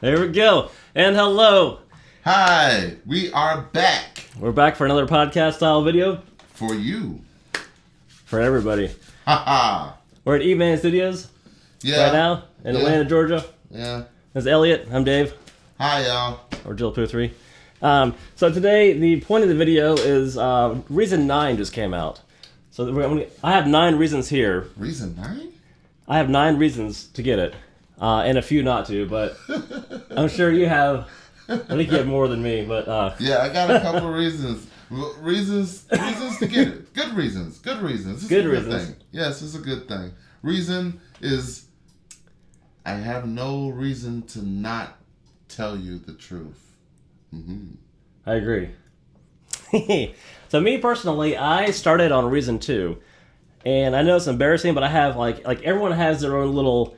There we go. And hello. Hi, we are back. We're back for another podcast style video. For you. For everybody. Haha. We're at E-Mann Studios right now in Atlanta, Georgia. Yeah. This is Elliott. I'm Dave. Hi, y'all. Or JillpooThree. So today, the point of the video is Reason 9 just came out. So I have 9 reasons here. Reason 9? I have 9 reasons to get it. And a few not to, but I'm sure you have. I think you have more than me, but yeah, I got a couple reasons. Reasons to get it. Good reasons. Good reasons. Good reasons. Thing. Yes, it's a good thing. Reason is I have no reason to not tell you the truth. Mm-hmm. I agree. So me personally, I started on Reason 2, and I know it's embarrassing, but I have like everyone has their own little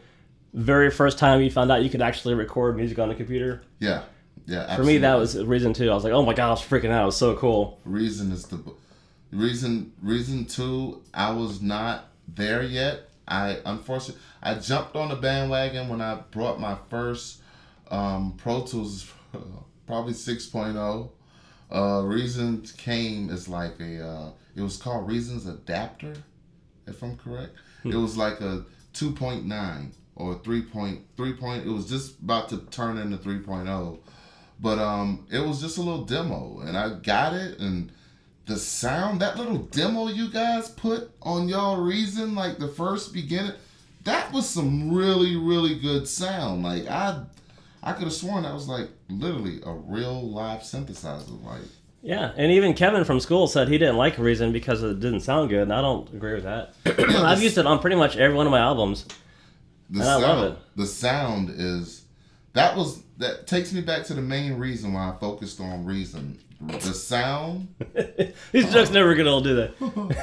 very first time you found out you could actually record music on a computer. Yeah. Yeah, absolutely. For me, that was Reason 2. I was like, oh my god, I was freaking out. It was so cool. Reason is the reason 2. I was not there yet. Unfortunately, I jumped on the bandwagon when I brought my first Pro Tools, probably 6.0. Reason came as like it was called Reason's Adapter, if I'm correct. It was like a 2.9 or 3.3. It was just about to turn into 3.0. But it was just a little demo, and I got it, and the sound, that little demo you guys put on y'all Reason, like the first beginning, that was some really, really good sound. Like I could have sworn that was like literally a real live synthesizer. Like yeah, and even Kevin from school said he didn't like Reason because it didn't sound good, and I don't agree with that. I've used it on pretty much every one of my albums, and I love it. The sound is that takes me back to the main reason why I focused on Reason. The sound. These jokes never get old, do they? Was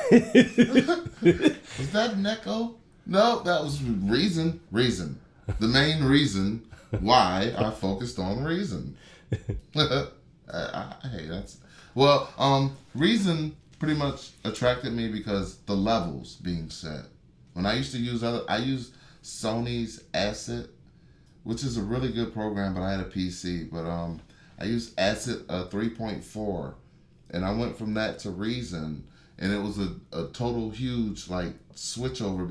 that an echo? No, that was Reason. Reason. The main reason why I focused on Reason. Hey, that's Reason pretty much attracted me because the levels being set. When I used to use I used Sony's Acid, which is a really good program, but I had a PC. But I used Acid 3.4, and I went from that to Reason, and it was a total huge like switch over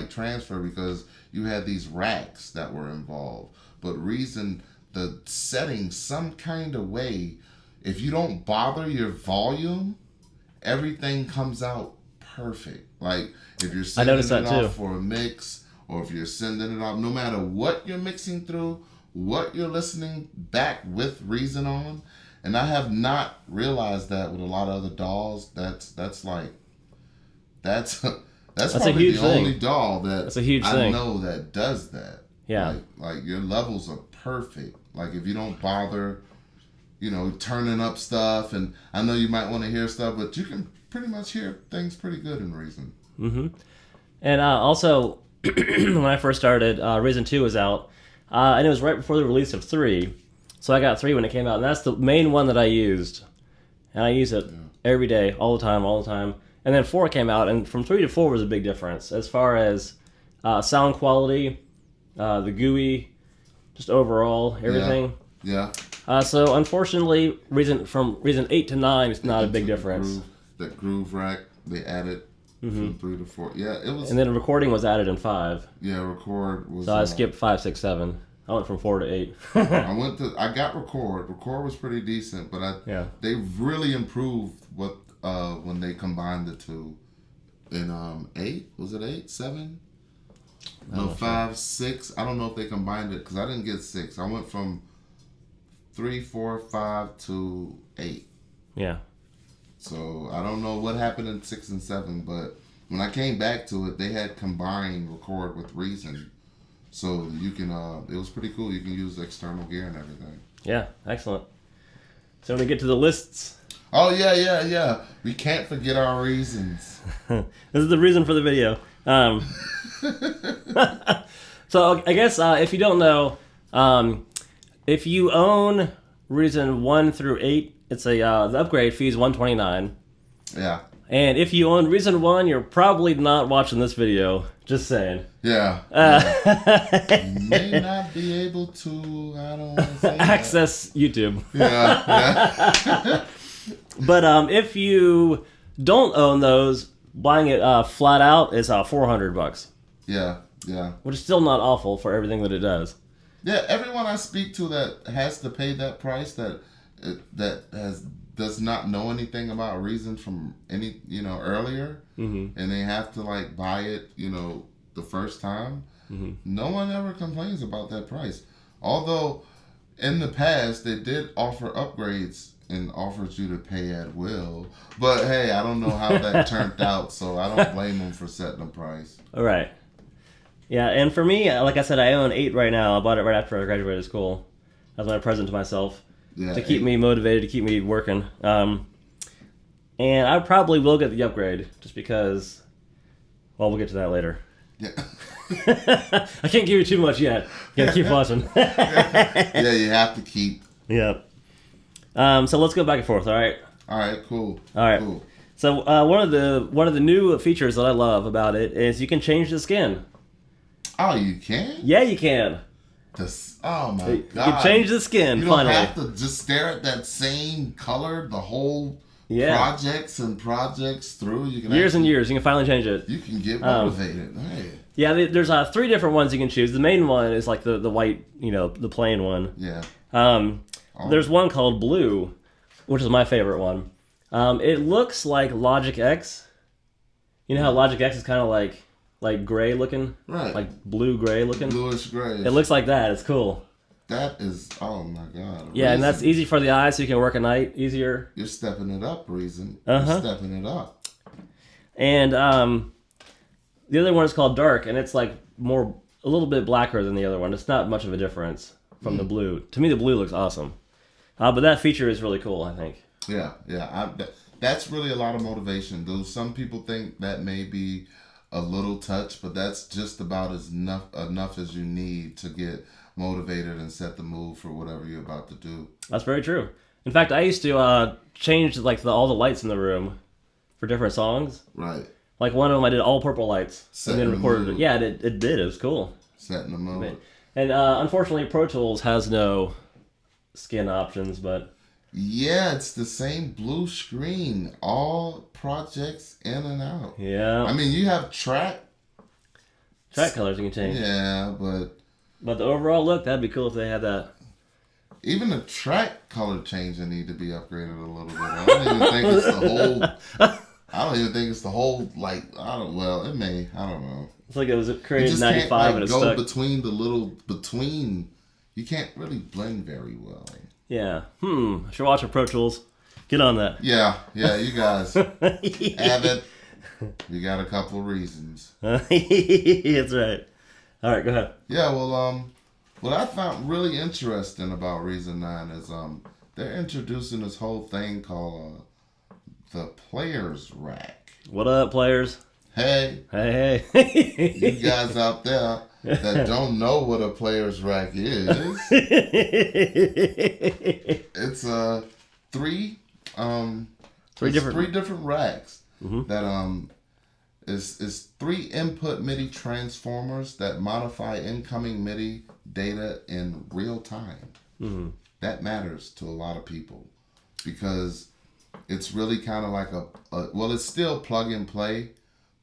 transfer because you had these racks that were involved. But Reason, the setting some kind of way, if you don't bother your volume, everything comes out perfect. Like if you're sending it off for a mix, or if you're sending it off, no matter what you're mixing through, what you're listening back with Reason on, and I have not realized that with a lot of other DAWs. That's probably the only DAW that I know that does that. Yeah, like your levels are perfect. Like if you don't bother, turning up stuff, and I know you might want to hear stuff, but you can pretty much hear things pretty good in Reason. Mm-hmm. And also, when I first started, Reason 2 was out, and it was right before the release of 3, so I got 3 when it came out, and that's the main one that I used, and I use it every day, all the time, and then 4 came out, and from 3 to 4 was a big difference, as far as sound quality, the GUI, just overall, everything. Yeah. So unfortunately, from Reason 8 to 9 is not a big difference. That groove rack, they added. From 3 to 4, yeah, it was. And then recording was added in 5. Yeah, record was. So I skipped 5, 6, 7. I went from 4 to 8. I got record. Record was pretty decent, but they really improved when they combined the two. In 8, was it 8, 7? No, 5, 6. I don't know if they combined it because I didn't get 6. I went from 3, 4, 5 to 8. Yeah. So I don't know what happened in 6 and 7, but when I came back to it, they had combined record with Reason, so you can. It was pretty cool. You can use external gear and everything. Yeah, excellent. So when we get to the lists. Oh yeah. We can't forget our reasons. This is the reason for the video. So I guess if you don't know, if you own Reason 1 through 8. It's the upgrade fee is $129. Yeah. And if you own Reason 1, you're probably not watching this video. Just saying. Yeah. May not be able to, I don't want to say access YouTube. Yeah. But if you don't own those, buying it flat out is $400. Yeah. Yeah. Which is still not awful for everything that it does. Yeah, everyone I speak to that has to pay that price does not know anything about Reason from any earlier, and they have to like buy it the first time. No one ever complains about that price. Although in the past they did offer upgrades and offers you to pay at will, but hey, I don't know how that turned out, so I don't blame them for setting the price. All right. Yeah, and for me, like I said, I own 8 right now. I bought it right after I graduated school. That's my present to myself. Yeah, to keep me motivated, to keep me working. And I probably will get the upgrade, just because, well, we'll get to that later. Yeah. I can't give you too much yet. You gotta keep watching. Yeah, you have to keep. Yeah. So let's go back and forth, all right? All right, cool. All right. Cool. So one of the new features that I love about it is you can change the skin. Oh, you can? Yeah, you can. Oh my god! You can change the skin. You don't finally. have to just stare at that same color the whole projects through. You can years and years. You can finally change it. You can get motivated. Hey. Yeah, there's 3 different ones you can choose. The main one is like the white, the plain one. Yeah. There's one called Blue, which is my favorite one. It looks like Logic X. You know how Logic X is kind of like gray looking? Right. Like blue-gray looking? Bluish gray. It looks like that. It's cool. That is, oh my god. Yeah, and that's easy for the eyes, so you can work at night easier. You're stepping it up, Reason. You're stepping it up. And the other one is called Dark, and it's like a little bit blacker than the other one. It's not much of a difference from the blue. To me, the blue looks awesome. But that feature is really cool, I think. Yeah. That's really a lot of motivation. Though some people think that may be a little touch, but that's just about enough as you need to get motivated and set the mood for whatever you're about to do. That's very true. In fact, I used to change like all the lights in the room for different songs. Right. Like one of them, I did all purple lights Setting and then recorded it. Yeah, it did. It was cool. Setting the mood. And unfortunately, Pro Tools has no skin options, but yeah, it's the same blue screen. All projects in and out. Yeah. I mean, you have track colors you can change. Yeah, but the overall look, that'd be cool if they had that. Even the track color changing need to be upgraded a little bit. I don't even think it's the whole. Like, well, it may. I don't know. It's like it was created in '95 and it's go stuck. between. You can't really blend very well. Yeah. I should watch a Pro Tools. Get on that. Yeah, you guys have it. You got a couple reasons. That's right. All right, go ahead. Yeah, well, what I found really interesting about Reason 9 is they're introducing this whole thing called the Players Rack. What up, players? Hey. You guys out there that don't know what a Players Rack is, it's three different racks that is 3 input MIDI transformers that modify incoming MIDI data in real time. That matters to a lot of people because it's really kind of like well, it's still plug and play,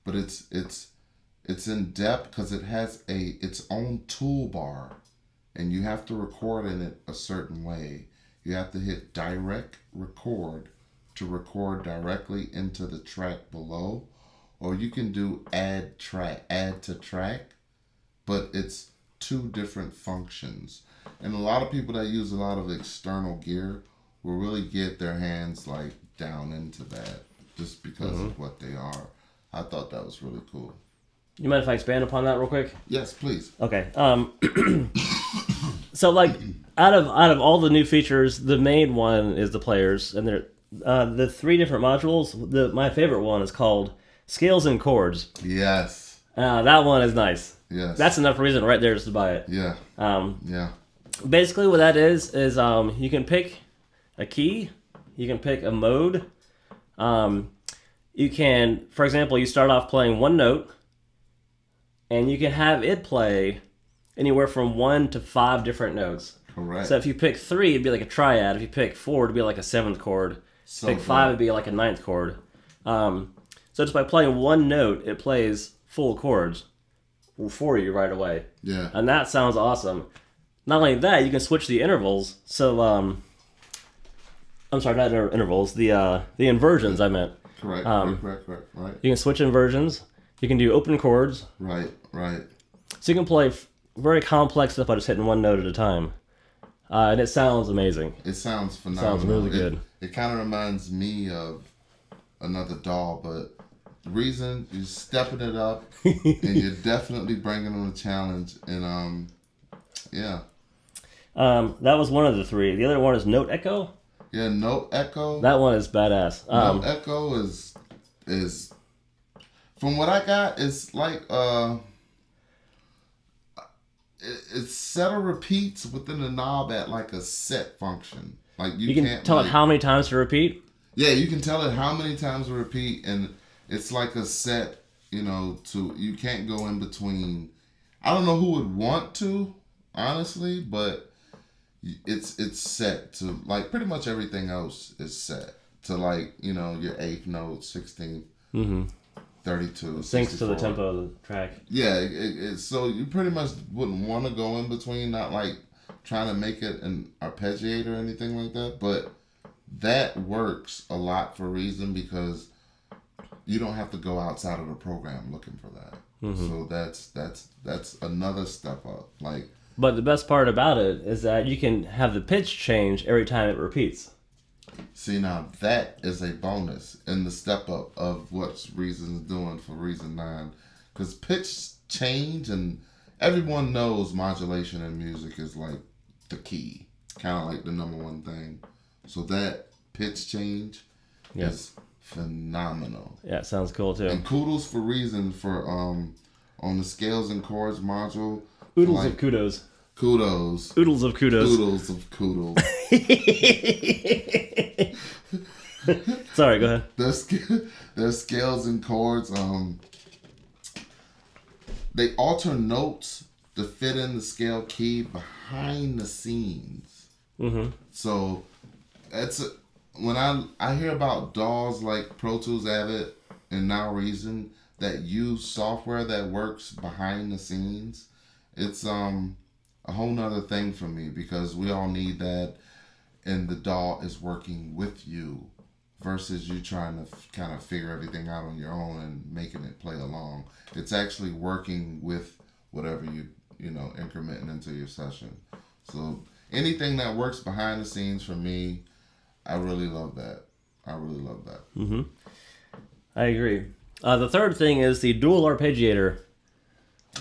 but it's in depth because it has its own toolbar, and you have to record in it a certain way. You have to hit direct record to record directly into the track below, or you can do add to track, but it's 2 different functions. And a lot of people that use a lot of external gear will really get their hands like down into that just because of what they are. I thought that was really cool. You mind if I expand upon that real quick? Yes, please. Okay. So like out of all the new features, the main one is the players, and they're the 3 different modules. My favorite one is called Scales and Chords. Yes. That one is nice. Yes. That's enough reason right there just to buy it. Yeah. Yeah. Basically what that is you can pick a key, you can pick a mode, you can, for example, you start off playing one note, and you can have it play anywhere from 1 to 5 different notes. Correct. So if you pick 3, it'd be like a triad. If you pick 4, it'd be like a 7th chord. So pick 5, it'd be like a 9th chord. So just by playing one note, it plays full chords for you right away. Yeah. And that sounds awesome. Not only that, you can switch the intervals. So, I'm sorry, not intervals. The inversions, I meant. Correct. Correct. Right. You can switch inversions. You can do open chords. Right. So you can play very complex stuff by just hitting one note at a time. And it sounds amazing. It sounds phenomenal. Sounds really good. It kind of reminds me of another doll, but the reason you're stepping it up and you're definitely bringing them a challenge. And yeah. That was one of the 3. The other one is Note Echo. Yeah, Note Echo. That one is badass. Note Echo is from what I got, it's like it's set or repeats within the knob at like a set function. Like you can tell it how many times to repeat. Yeah, you can tell it how many times to repeat, and it's like a set. You can't go in between. I don't know who would want to, honestly, but it's set to like pretty much everything else is set to like your 8th note, 16th. 32. Syncs to the tempo of the track. Yeah, so you pretty much wouldn't want to go in between, not like trying to make it an arpeggiator or anything like that, but that works a lot for Reason because you don't have to go outside of the program looking for that. So that's another step up. But the best part about it is that you can have the pitch change every time it repeats. See, now that is a bonus in the step up of what Reason's doing for Reason 9. Because pitch change, and everyone knows modulation in music is like the key. Kind of like the number one thing. So that pitch change is phenomenal. Yeah, it sounds cool too. And kudos for Reason for on the scales and chords module. Oodles of kudos. Kudos. Oodles of kudos. Oodles of kudos. Sorry, go ahead. Their scales and chords, they alter notes to fit in the scale key behind the scenes. So when I hear about DAWs like Pro Tools, Avid, and now Reason that use software that works behind the scenes, it's a whole nother thing for me because we all need that, and the DAW is working with you versus you trying to kind of figure everything out on your own and making it play along. It's actually working with whatever you incrementing into your session. So anything that works behind the scenes for me, I really love that. I agree. The third thing is the dual arpeggiator.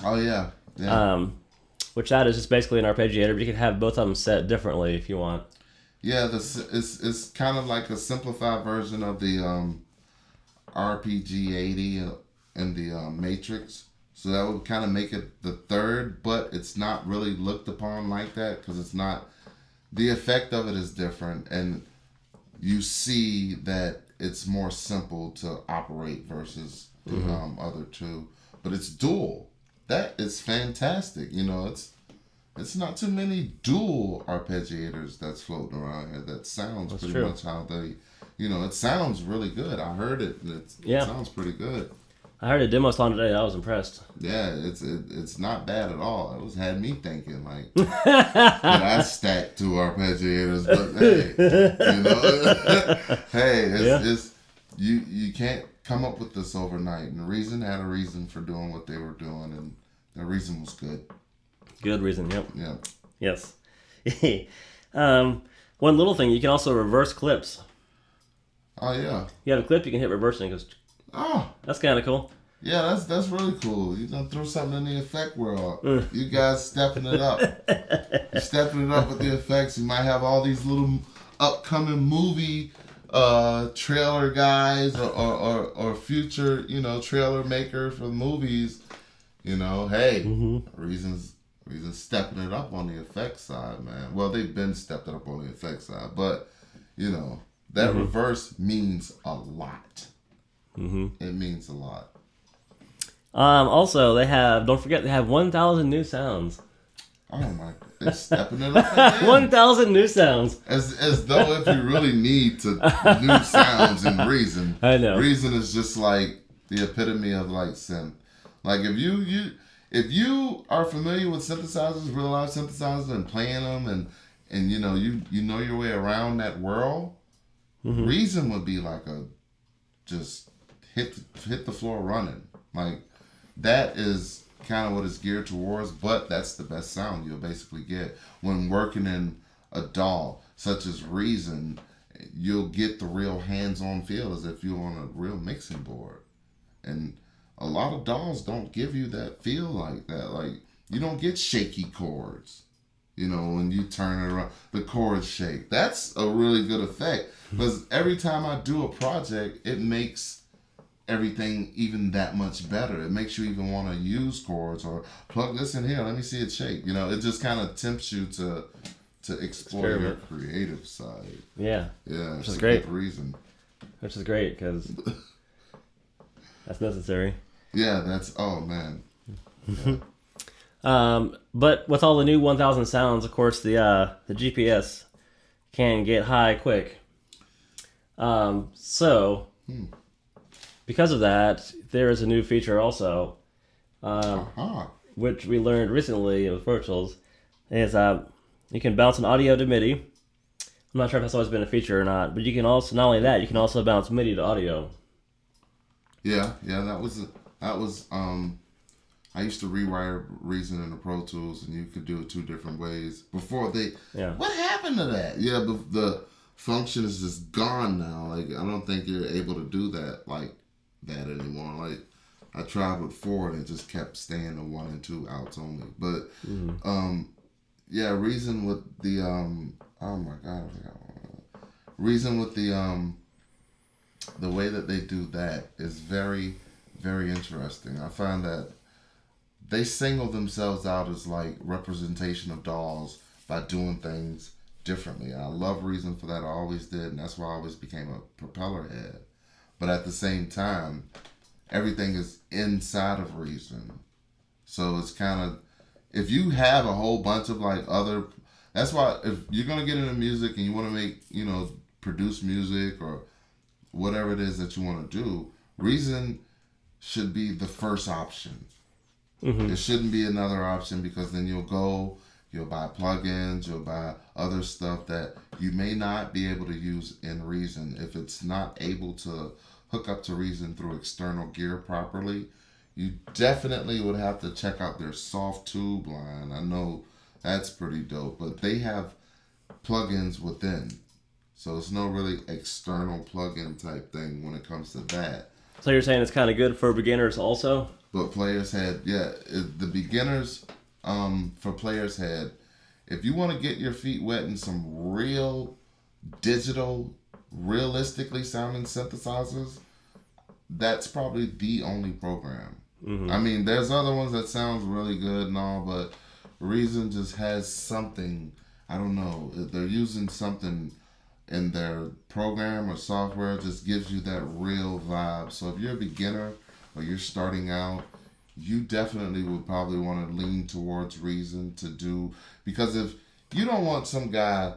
Oh yeah. Which that is just basically an arpeggiator, but you can have both of them set differently if you want. Yeah, it's kind of like a simplified version of the RPG-80 and the Matrix. So that would kind of make it the third, but it's not really looked upon like that because it's not. The effect of it is different, and you see that it's more simple to operate versus the other two. But it's dual. That is fantastic. It's not too many dual arpeggiators that's floating around here. That sounds pretty much how they, it sounds really good. I heard it. It sounds pretty good. I heard a demo song today. I was impressed. Yeah, it's not bad at all. It had me thinking like, could I stack 2 arpeggiators? But hey, it's you can't come up with this overnight. And Reason had a reason for doing what they were doing, and the reason was good. Good reason. Yep. Yeah. Yes. One little thing, you can also reverse clips. Oh yeah. You have a clip, you can hit reverse and it goes. Oh, that's kind of cool. Yeah, that's really cool. You done threw something in the effect world. You guys stepping it up. You're stepping it up with the effects. You might have all these little upcoming movie trailer guys or future trailer makers for movies. Hey, Reason's stepping it up on the effects side, man. Well, they've been stepping up on the effects side, but that reverse means a lot. It means a lot. Also, don't forget, they have 1,000 new sounds. Oh my! They're stepping it up again. 1,000 new sounds. As though if you really need to new sounds in Reason. I know. Reason is just like the epitome of like synth. Like if you are familiar with synthesizers, real life synthesizers, and playing them, and you know your way around that world, Reason would be like a just hit the floor running. Like that is kind of what it's geared towards, but that's the best sound you'll basically get when working in a DAW such as Reason. You'll get the real hands-on feel as if you're on a real mixing board, and a lot of DAWs don't give you that feel like that. Like you don't get shaky chords, you know, when you turn it around, the chords shake. That's a really good effect because every time I do a project, it makes everything even that much better. It makes you even want to use chords or plug this in here. Let me see it shake. You know, it just kind of tempts you to explore your creative side. Yeah. Yeah. Which is great. Reason. Which is great because that's necessary. Yeah, that's, oh man. Yeah. But with all the new 1,000 sounds, of course, the GPS can get high quick. So because of that, there is a new feature also, which we learned recently with virtuals, is you can bounce an audio to MIDI. I'm not sure if that's always been a feature or not, but you can also, not only that, you can also bounce MIDI to audio. Yeah, that was I used to rewire Reason in the Pro Tools, and you could do it two different ways before they. Yeah. What happened to that? Yeah, the function is just gone now. Like I don't think you're able to do that like that anymore. Like I tried with 4 and it just kept staying the 1 and 2 outs only. But yeah, Reason with the oh my god, I forgot. Reason with the way that they do that is very, very interesting. I find that they single themselves out as like representation of DAWs by doing things differently. And I love Reason for that. I always did, and that's why I always became a propeller head. But at the same time, everything is inside of Reason. So it's kind of, if you have a whole bunch of like other, that's why if you're going to get into music and you want to make, you know, produce music or whatever it is that you want to do, Reason should be the first option. It shouldn't be another option, because then you'll buy plugins, you'll buy other stuff that you may not be able to use in Reason. If it's not able to hook up to Reason through external gear properly, you definitely would have to check out their soft tube line. I know that's pretty dope, but they have plugins within. So it's no really external plugin type thing when it comes to that. So you're saying it's kind of good for beginners also? But Player's Head, the beginners, for Player's Head, if you want to get your feet wet in some real digital, realistically sounding synthesizers, that's probably the only program. I mean, there's other ones that sounds really good and all, but Reason just has something, I don't know, they're using something in their program or software, just gives you that real vibe. So if you're a beginner or you're starting out, you definitely would probably want to lean towards Reason to do, because if you don't want some guy,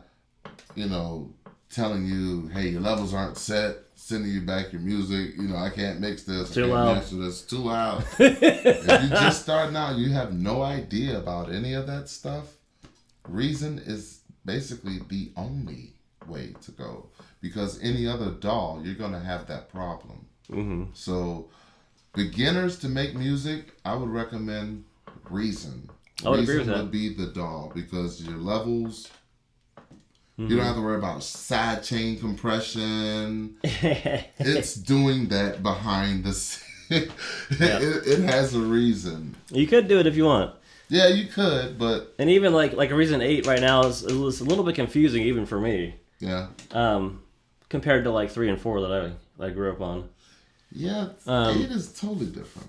you know, telling you, hey, your levels aren't set, sending you back your music, you know, I can't mix this, too I can't loud. master this, too loud. If you're just starting out, you have no idea about any of that stuff, Reason is basically the only way to go, because any other DAW, you're going to have that problem. So beginners to make music, I would recommend Reason. I would agree with that. Would be the DAW, because your levels, you don't have to worry about side chain compression. It's doing that behind the scenes. It has a reason. You could do it if you want. Yeah, you could, but and even like a Reason 8 right now is a little bit confusing even for me. Yeah. Compared to like 3 and 4 that I grew up on. Yeah, 8 is totally different.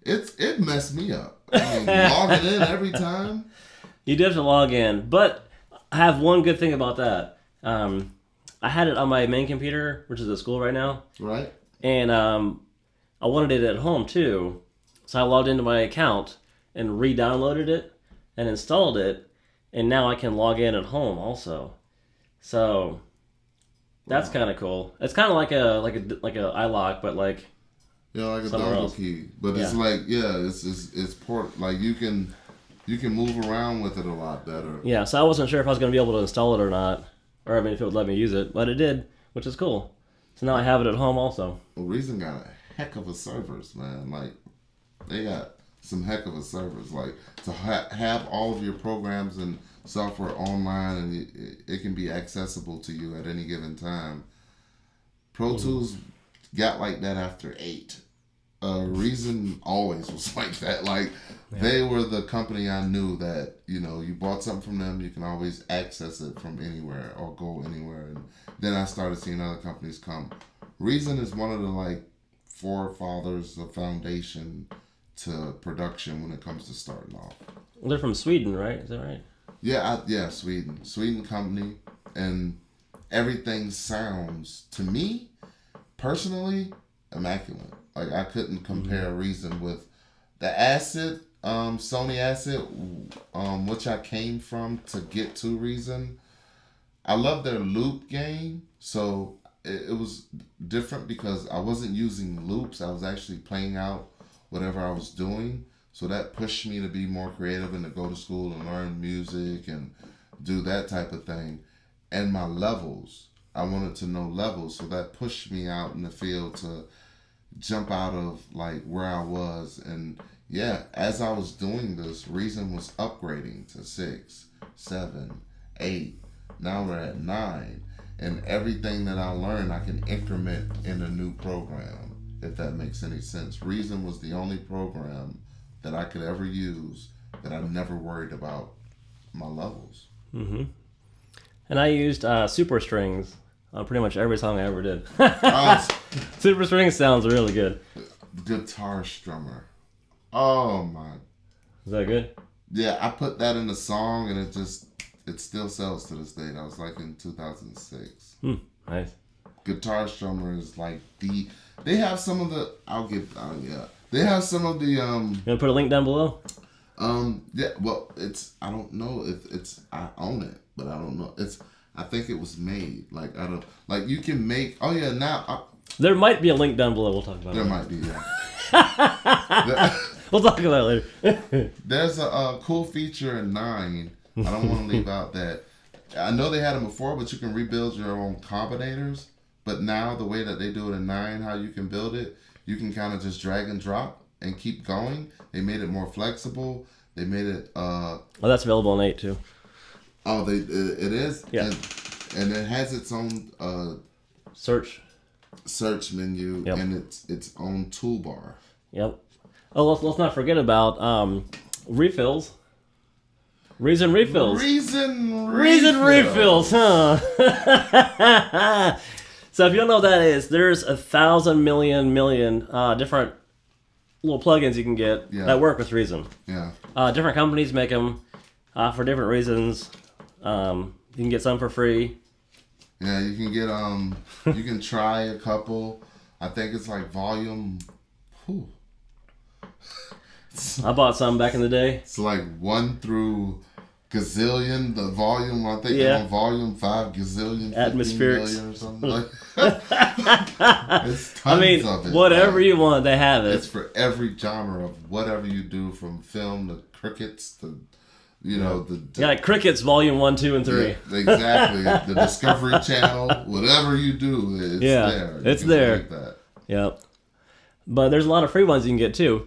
It messed me up. I mean, logging in every time. You do have to log in, but I have one good thing about that. I had it on my main computer, which is at school right now, Right? and I wanted it at home too. So I logged into my account and re-downloaded it and installed it, and now I can log in at home also. So that's kind of cool. It's kind of like a iLock, but like Yeah, like a somewhere dongle else. key. But it's Yeah. like it's port like you can move around with it a lot better. Yeah, so I wasn't sure if I was going to be able to install it or not, or I mean if it would let me use it, but it did, which is cool. So now I have it at home also. Well, Reason got a heck of a servers, man. Like they got some heck of a servers. Like to have all of your programs and software online and it can be accessible to you at any given time. Pro Tools got like that after 8. Reason always was like that. Like they were the company I knew that you bought something from them, you can always access it from anywhere or go anywhere. And then I started seeing other companies come. Reason is one of the like forefathers of foundation to production when it comes to starting off. They're from Sweden, right? Is that right? Yeah, Sweden company, and everything sounds to me personally immaculate. Like I couldn't compare Reason with the Acid, Sony Acid, which I came from to get to Reason. I love their loop game, so it was different because I wasn't using loops. I was actually playing out whatever I was doing. So that pushed me to be more creative and to go to school and learn music and do that type of thing. And my levels, I wanted to know levels, so that pushed me out in the field to jump out of like where I was. And yeah, as I was doing this, Reason was upgrading to 6, 7, 8. Now we're at 9. And everything that I learned, I can increment in a new program, if that makes any sense. Reason was the only program that I could ever use that I never worried about my levels. Mm-hmm. And I used Super Strings on pretty much every song I ever did. Super Strings sounds really good. Guitar strummer. Oh my. Is that good? Yeah, I put that in the song and it still sells to this day. That was like in 2006. Nice. Guitar strummer is like they have some of the they have some of the You gonna put a link down below? yeah, well, I don't know if I own it, but I don't know. I think it was made like out of like you can make. Oh yeah, now There might be a link down below. We'll talk about there it. might be. Yeah. We'll talk about it later. There's a cool feature in 9. I don't want to leave out that I know they had them before, but you can rebuild your own combinators. But now the way that they do it in 9, how you can build it, you can kind of just drag and drop and keep going. They made it more flexible. They made it. Oh, that's available on 8 too. Oh, it is. Yeah. And it has its own search menu and its own toolbar. Yep. Oh, let's not forget about refills. Reason refills. Reason refills, huh? So if you don't know what that is, there's 1,000 million different little plugins you can get that work with Reason. Yeah. Different companies make them for different reasons. You can get some for free. Yeah, you can get you can try a couple. I think it's like volume. I bought some back in the day. It's like 1 through gazillion. The volume, I think they're on volume 5 gazillion. Atmospherics. Or something like. It's tons of it. Whatever you want, they have it. It's for every genre of whatever you do, from film to crickets to. Like Crickets Volume 1, 2, and 3. Yeah, exactly. The Discovery Channel, whatever you do, it's there. It's there. Like that. Yep. But there's a lot of free ones you can get too.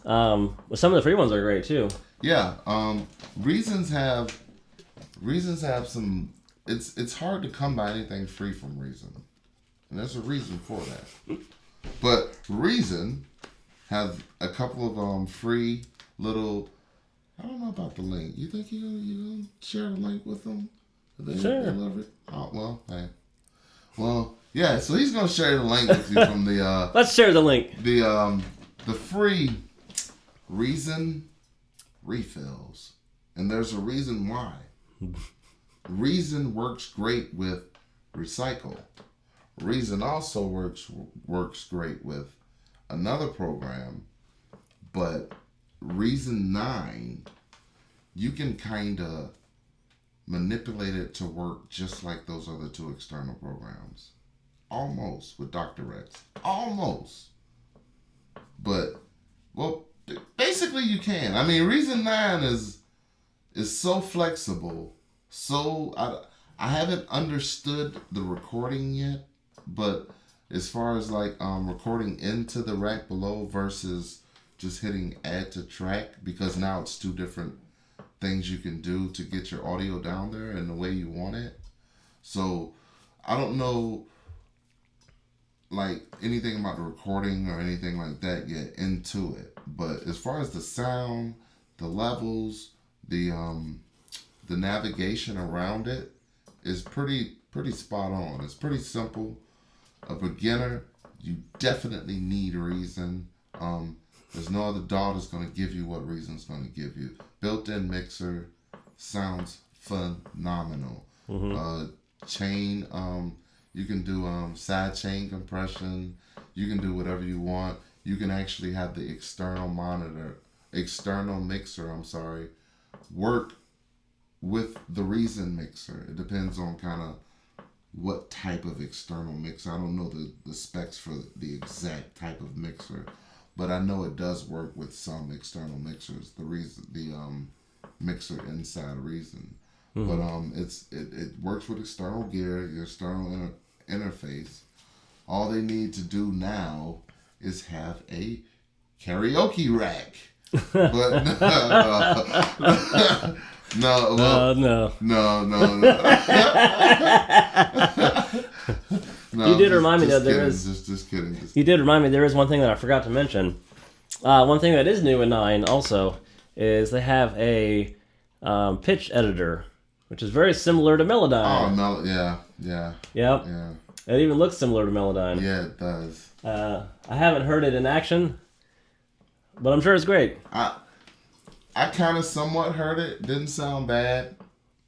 Some of the free ones are great too. Yeah. Reasons have some. It's hard to come by anything free from Reason, and there's a reason for that. But Reason have a couple of free little. I don't know about the link. You think you gonna share the link with them? Sure. They love it. Oh well, hey. Well, yeah. So he's gonna share the link with you from the. Let's share the link. The free Reason refills, and there's a reason why. Reason works great with recycle. Reason also works great with another program, but Reason 9, you can kind of manipulate it to work just like those other two external programs. Almost with Dr. Rex. Almost. But, well, basically you can. I mean, Reason 9 is so flexible. So, I haven't understood the recording yet, but as far as like recording into the rack below versus just hitting add to track, because now it's two different things you can do to get your audio down there in the way you want it. So I don't know like anything about the recording or anything like that yet into it. But as far as the sound, the levels, the navigation around it is pretty spot on. It's pretty simple. A beginner, you definitely need Reason. There's no other DAW that's going to give you what Reason's going to give you. Built-in mixer, sounds phenomenal. Chain, you can do side chain compression. You can do whatever you want. You can actually have the external mixer, work with the Reason mixer. It depends on kind of what type of external mixer. I don't know the specs for the exact type of mixer, but I know it does work with some external mixers. The mixer inside Reason, but it works with external gear, your external interface. All they need to do now is have a karaoke rack. But no. You did remind me that there is. Just kidding. You did remind me there is one thing that I forgot to mention. One thing that is new in 9 also is they have a pitch editor, which is very similar to Melodyne. Oh, yeah. Yep. Yeah. It even looks similar to Melodyne. Yeah, it does. I haven't heard it in action, but I'm sure it's great. I kind of somewhat heard it. Didn't sound bad.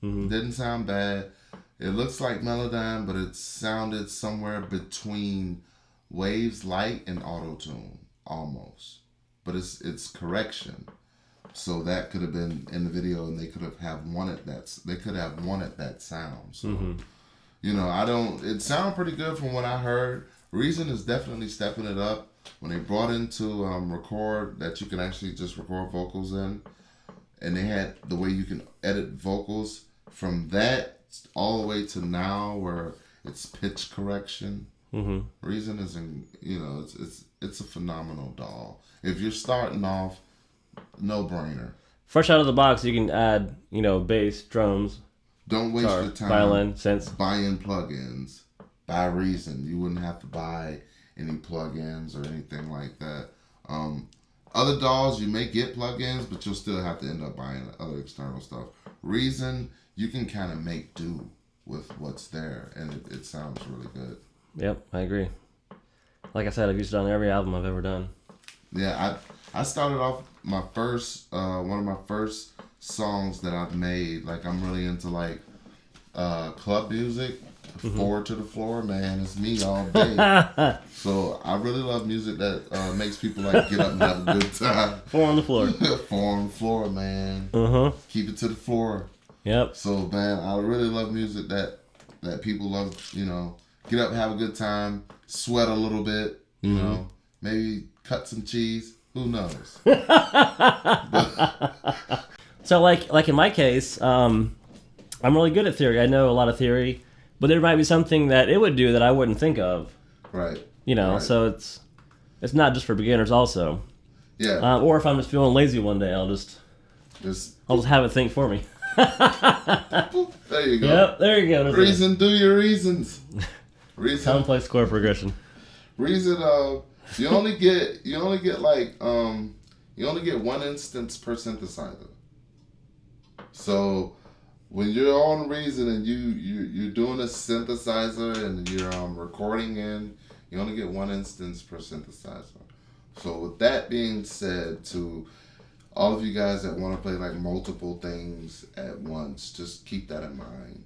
Didn't sound bad. It looks like Melodyne, but it sounded somewhere between Waves Light and Auto-Tune, almost. But it's correction. So that could have been in the video, and they could have wanted that. They could have wanted that sound. So, it sounded pretty good from what I heard. Reason is definitely stepping it up. When they brought into record that you can actually just record vocals in, and they had the way you can edit vocals from that all the way to now where it's pitch correction. Reason is it's a phenomenal DAW. If you're starting off, no brainer. Fresh out of the box, you can add bass, drums. Don't waste your time. Violin, synths. Buying plugins. Buy Reason. You wouldn't have to buy any plugins or anything like that. Other DAWs, you may get plugins, but you'll still have to end up buying other external stuff. Reason, you can kind of make do with what's there, and it sounds really good. Yep, I agree. Like I said, I've used it on every album I've ever done. Yeah, I started off my first one of my first songs that I've made. Like, I'm really into like club music. Forward to the floor, man. It's me all day. So I really love music that makes people like get up and have a good time. Four on the floor. Four on the floor, man. Keep it to the floor. Yep. So, man, I really love music that people love. Get up, have a good time, sweat a little bit. Maybe cut some cheese. Who knows? So, like in my case, I'm really good at theory. I know a lot of theory. But there might be something that it would do that I wouldn't think of. Right. Right. So it's not just for beginners also. Yeah. Or if I'm just feeling lazy one day, I'll just have it think for me. There you go. Yep, there you go. Reason, do your reasons. Reason. Complex chord progression. Reason, you only get one instance per synthesizer. So when you're on Reason and you're doing a synthesizer and you're recording in, you only get one instance per synthesizer. So with that being said, to all of you guys that want to play like multiple things at once, just keep that in mind.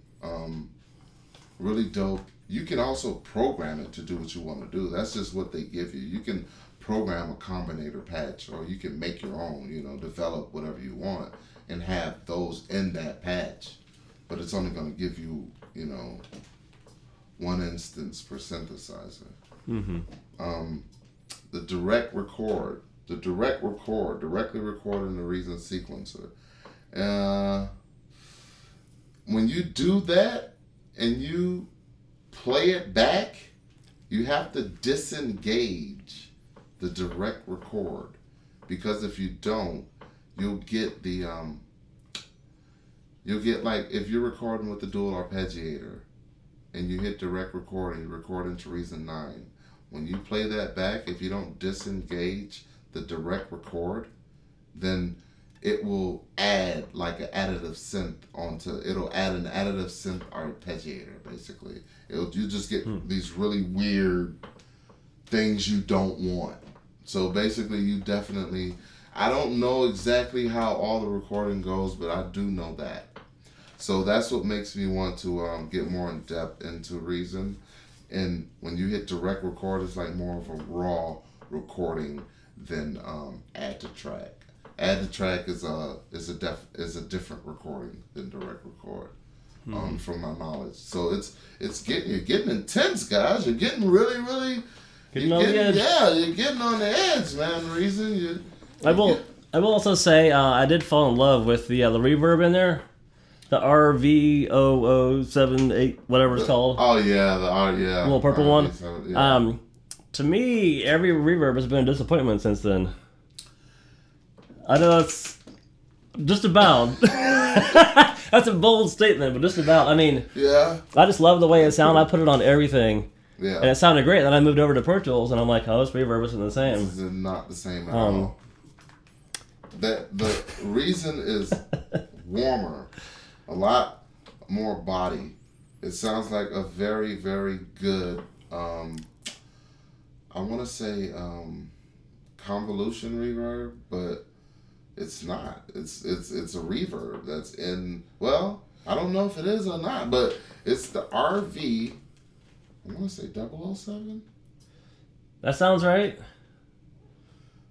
Really dope you can also program it to do what you want to do. That's just what they give you. You can program a combinator patch, or you can make your own, develop whatever you want and have those in that patch. But it's only going to give you, one instance per synthesizer. Mm-hmm. The direct record, directly recording the Reason sequencer. When you do that and you play it back, you have to disengage the direct record, because if you don't, you'll get like, if you're recording with the dual arpeggiator and you hit direct record and you record into Reason 9, when you play that back, if you don't disengage the direct record, then it will add like an additive synth it'll add an additive synth arpeggiator, basically. You just get these really weird things you don't want. So basically I don't know exactly how all the recording goes, but I do know that. So that's what makes me want to get more in depth into Reason. And when you hit direct record, it's like more of a raw recording than add to track. Add to track is a different recording than direct record, from my knowledge. So you're getting intense, guys. You're getting really Getting on the edge. Yeah, you're getting on the edge, man. Reason I will also say I did fall in love with the reverb in there, the RV0078 whatever it's called. Oh yeah, yeah, little purple one. Yeah. To me, every reverb has been a disappointment since then. I know that's just about. That's a bold statement, but just about. I mean, yeah. I just love the way it sounded. I put it on everything. Yeah. And it sounded great. Then I moved over to Pro Tools, and I'm like, oh, this reverb isn't the same. This is not the same at all. The Reason is warmer, a lot more body. It sounds like a very, very good, I want to say convolution reverb, but it's not. It's a reverb that's in, well, I don't know if it is or not, but it's the RV, I want to say 007? That sounds right.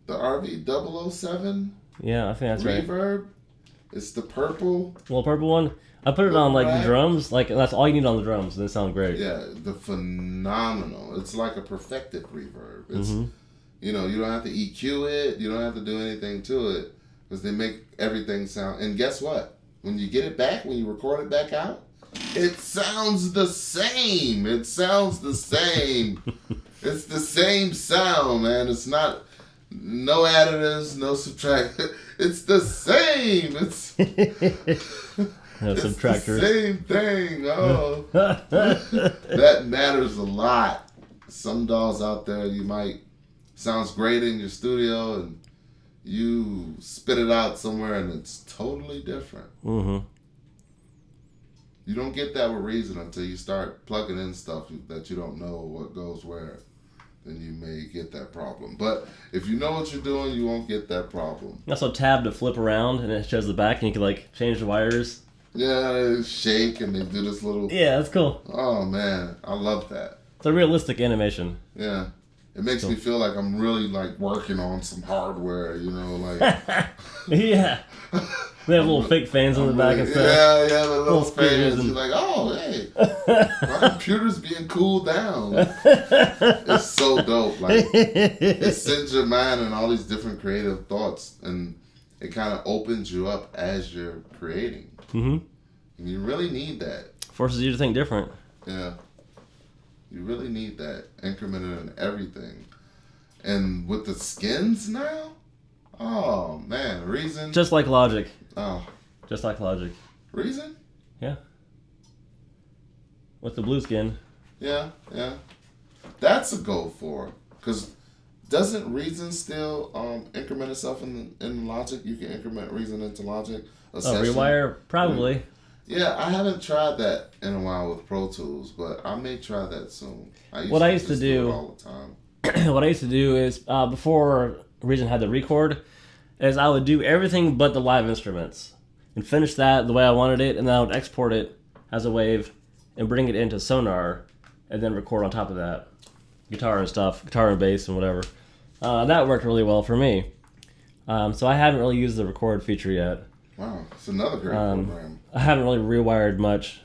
The RV 007 Yeah, I think that's right. reverb. It's the purple. Little purple one. I put it on like the drums. Like that's all you need on the drums, and it sounds great. Yeah, the phenomenal. It's like a perfected reverb. It's you don't have to EQ it. You don't have to do anything to it, because they make everything sound. And guess what? When you get it back, when you record it back out, it sounds the same. It sounds the same. It's the same sound, man. It's not. No additives, no subtract. It's the same. It's no subtractors. The same thing. Oh, that matters a lot. Some dolls out there, you might sounds great in your studio, and you spit it out somewhere, and it's totally different. Mm-hmm. You don't get that with Reason until you start plugging in stuff that you don't know what goes where. Then you may get that problem. But if you know what you're doing, you won't get that problem. Also, tab to flip around, and it shows the back, and you can like change the wires. Yeah, they shake, and they do this little. Yeah, that's cool. Oh man, I love that. It's a realistic animation. Yeah, it makes me feel like I'm really like working on some hardware. Like. Yeah. They have little fake fans on the back and stuff. Yeah, the little fans. And... You're like, oh, hey, my computer's being cooled down. It's so dope. Like, it sends your mind in all these different creative thoughts, and it kind of opens you up as you're creating. Mm-hmm. And you really need that. Forces you to think different. Yeah. You really need that. Incremented in everything. And with the skins now? Oh, man. Reason. Just like Logic. Oh. Just like Logic. Reason? Yeah. With the blue skin. Yeah. That's a go for. Because doesn't Reason still increment itself in Logic? You can increment Reason into Logic. Rewire? Probably. Yeah, I haven't tried that in a while with Pro Tools, but I may try that soon. I used to do it all the time. What I used to do is, before Reason had the record, is I would do everything but the live instruments and finish that the way I wanted it, and then I would export it as a wave and bring it into Sonar and then record on top of that, guitar and stuff, guitar and bass and whatever. That worked really well for me. So I haven't really used the record feature yet. Wow, it's another great program. I haven't really rewired much,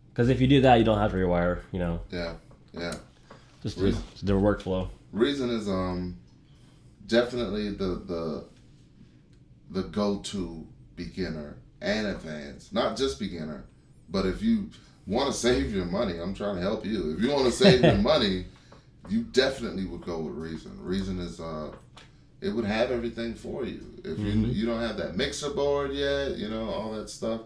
because if you do that, you don't have to rewire. You know. Yeah. Just a different workflow. Reason is definitely the go-to beginner and advanced. Not just beginner, but if you want to save your money, I'm trying to help you. If you want to save your money, you definitely would go with Reason. Reason is it would have everything for you. If you don't have that mixer board yet, you know, all that stuff.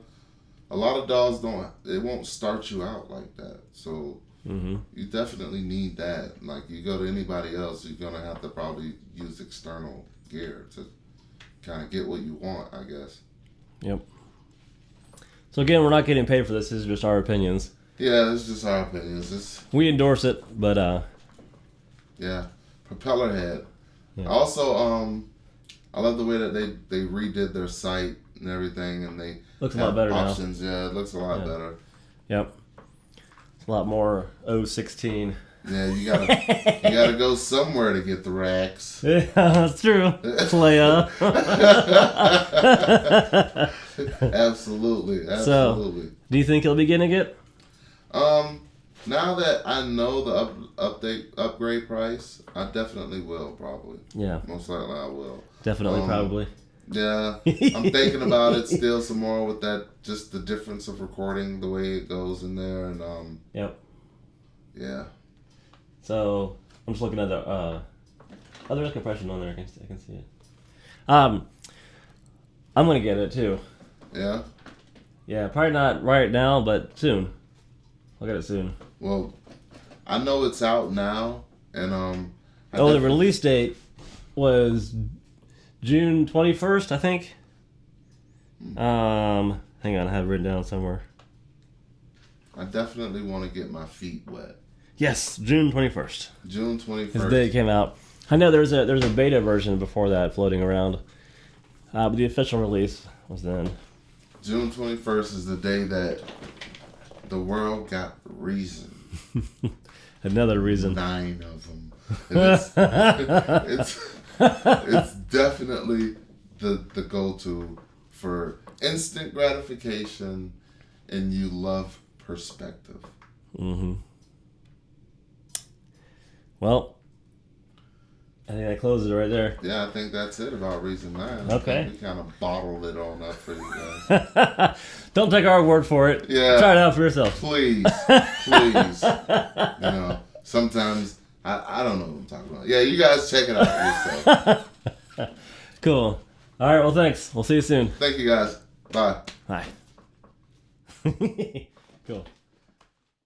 A lot of DAWs it won't start you out like that. So you definitely need that. Like, you go to anybody else, you're gonna have to probably use external gear to kind of get what you want, I guess. Yep. So again, we're not getting paid for this. This is just our opinions. Yeah, it's just our opinions. We endorse it, but yeah, propeller head. Yeah. Also, I love the way that they redid their site and everything, and they looks a lot better options. now. Yeah, it looks a lot better. Yep. It's a lot more 016. Yeah, you gotta go somewhere to get the racks. Yeah, that's true. Playa. Absolutely. So, do you think he'll be getting it? Now that I know the upgrade price, I definitely will, probably. Yeah. Most likely I will. Definitely, probably. Yeah. I'm thinking about it still some more with that, just the difference of recording, the way it goes in there, and Yep. Yeah. So I'm just looking at the there is compression on there. I can see it. I'm gonna get it too. Yeah. Yeah, probably not right now, but soon. I'll get it soon. Well, I know it's out now, and the release date was June 21st, I think. Hang on, I have it written down somewhere. I definitely want to get my feet wet. Yes, June 21st. June 21st. Is the day it came out. I know there's a beta version before that floating around, but the official release was then. June 21st is the day that the world got Reason. Another reason. 9 of them. It's definitely the go-to for instant gratification, and you love perspective. Well, I think that closes it right there. Yeah, I think that's it about Reason 9. Okay. We kind of bottled it on up for you guys. Don't take our word for it. Yeah. Try it out for yourself. Please. Please. You know, sometimes, I don't know what I'm talking about. Yeah, you guys check it out for yourself. Cool. All right, well, thanks. We'll see you soon. Thank you, guys. Bye. Bye. Cool.